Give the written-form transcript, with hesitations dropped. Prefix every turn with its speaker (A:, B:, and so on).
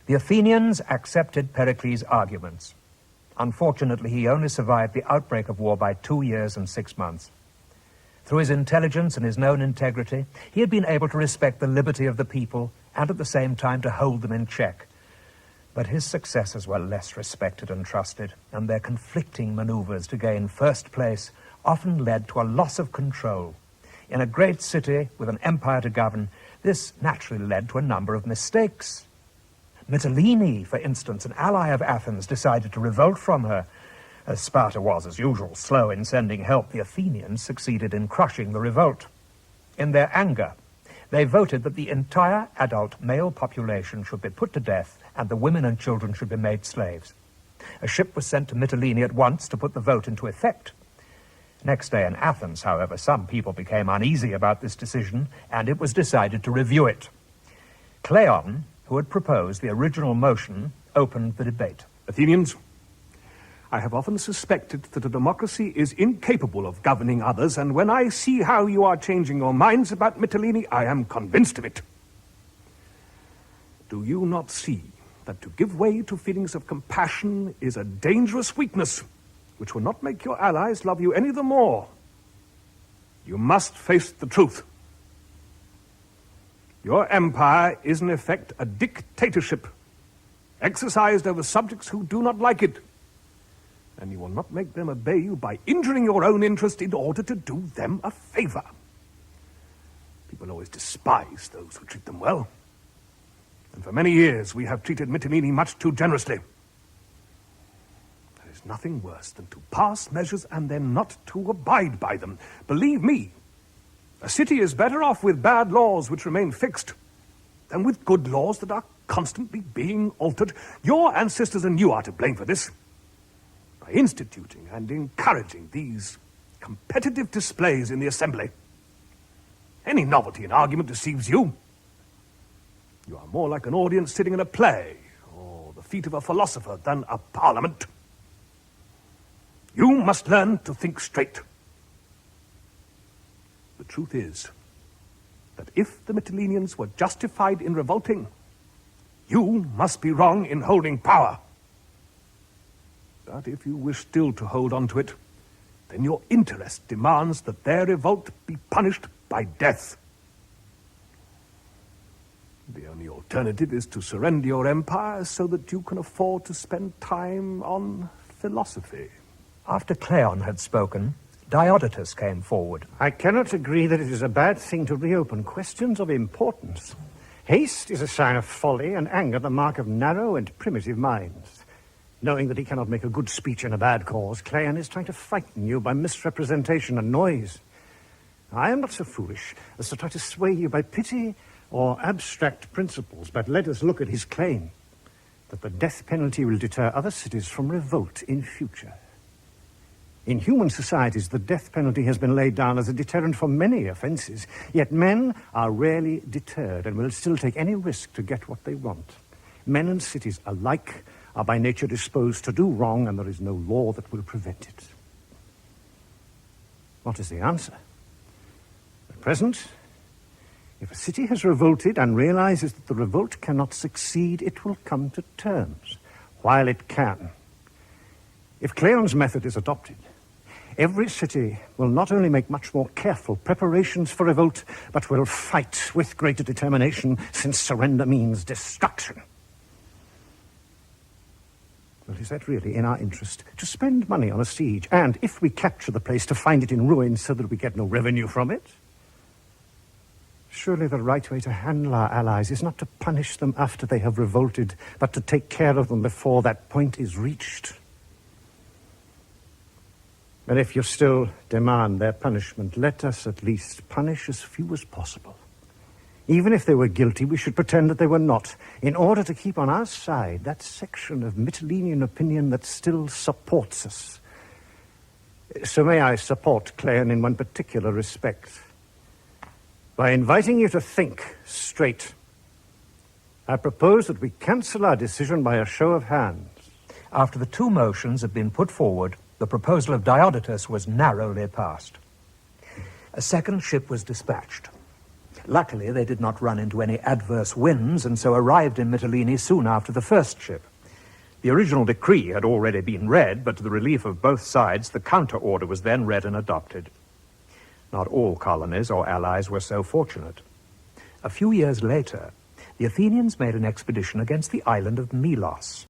A: The Athenians accepted Pericles' arguments. Unfortunately, he only survived the outbreak of war by 2 years and 6 months. Through his intelligence and his known integrity, he had been able to respect the liberty of the people and at the same time to hold them in check. But his successors were less respected and trusted, and their conflicting maneuvers to gain first place often led to a loss of control. In a great city with an empire to govern, this naturally led to a number of mistakes. Mytilene, for instance, an ally of Athens, decided to revolt from her. As Sparta was, as usual, slow in sending help, the Athenians succeeded in crushing the revolt. In their anger, they voted that the entire adult male population should be put to death and the women and children should be made slaves. A ship was sent to Mytilene at once to put the vote into effect. Next day in Athens, however, some people became uneasy about this decision, and it was decided to review it. Cleon, who had proposed the original motion, opened the debate.
B: Athenians, I have often suspected that a democracy is incapable of governing others, and when I see how you are changing your minds about Mytilene, I am convinced of it. Do you not see that to give way to feelings of compassion is a dangerous weakness, which will not make your allies love you any the more? You must face the truth. Your empire is in effect a dictatorship, exercised over subjects who do not like it. And you will not make them obey you by injuring your own interest in order to do them a favor. People always despise those who treat them well. And for many years we have treated Mytilene much too generously. There is nothing worse than to pass measures and then not to abide by them. Believe me, a city is better off with bad laws which remain fixed than with good laws that are constantly being altered. Your ancestors and you are to blame for this. By instituting and encouraging these competitive displays in the assembly. Any novelty in argument deceives you. You are more like an audience sitting in a play, or the feet of a philosopher, than a parliament. You must learn to think straight. The truth is that if the Mytileneans were justified in revolting, you must be wrong in holding power. But if you wish still to hold on to it, then your interest demands that their revolt be punished by death. The only alternative is to surrender your empire so that you can afford to spend time on philosophy.
A: After Cleon had spoken, Diodotus came forward.
C: I cannot agree that it is a bad thing to reopen questions of importance. Haste is a sign of folly, and anger the mark of narrow and primitive minds. Knowing that he cannot make a good speech in a bad cause, Cleon is trying to frighten you by misrepresentation and noise. I am not so foolish as to try to sway you by pity or abstract principles, but let us look at his claim that the death penalty will deter other cities from revolt in future. In human societies, the death penalty has been laid down as a deterrent for many offenses, yet men are rarely deterred and will still take any risk to get what they want. Men and cities alike are by nature disposed to do wrong, and there is no law that will prevent it. What is the answer? At present, if a city has revolted and realizes that the revolt cannot succeed, it will come to terms, while it can. If Cleon's method is adopted, every city will not only make much more careful preparations for revolt, but will fight with greater determination, since surrender means destruction. Well, is that really in our interest, to spend money on a siege, and if we capture the place, to find it in ruins so that we get no revenue from it? Surely the right way to handle our allies is not to punish them after they have revolted, but to take care of them before that point is reached. But if you still demand their punishment, let us at least punish as few as possible. Even if they were guilty, we should pretend that they were not, in order to keep on our side that section of Mytilenean opinion that still supports us. So may I support Cleon in one particular respect. By inviting you to think straight, I propose that we cancel our decision by a show of hands.
A: After the two motions had been put forward, the proposal of Diodotus was narrowly passed. A second ship was dispatched. Luckily, they did not run into any adverse winds, and so arrived in Mytilene soon after the first ship. The original decree had already been read, but to the relief of both sides, the counter-order was then read and adopted. Not all colonies or allies were so fortunate. A few years later, the Athenians made an expedition against the island of Melos.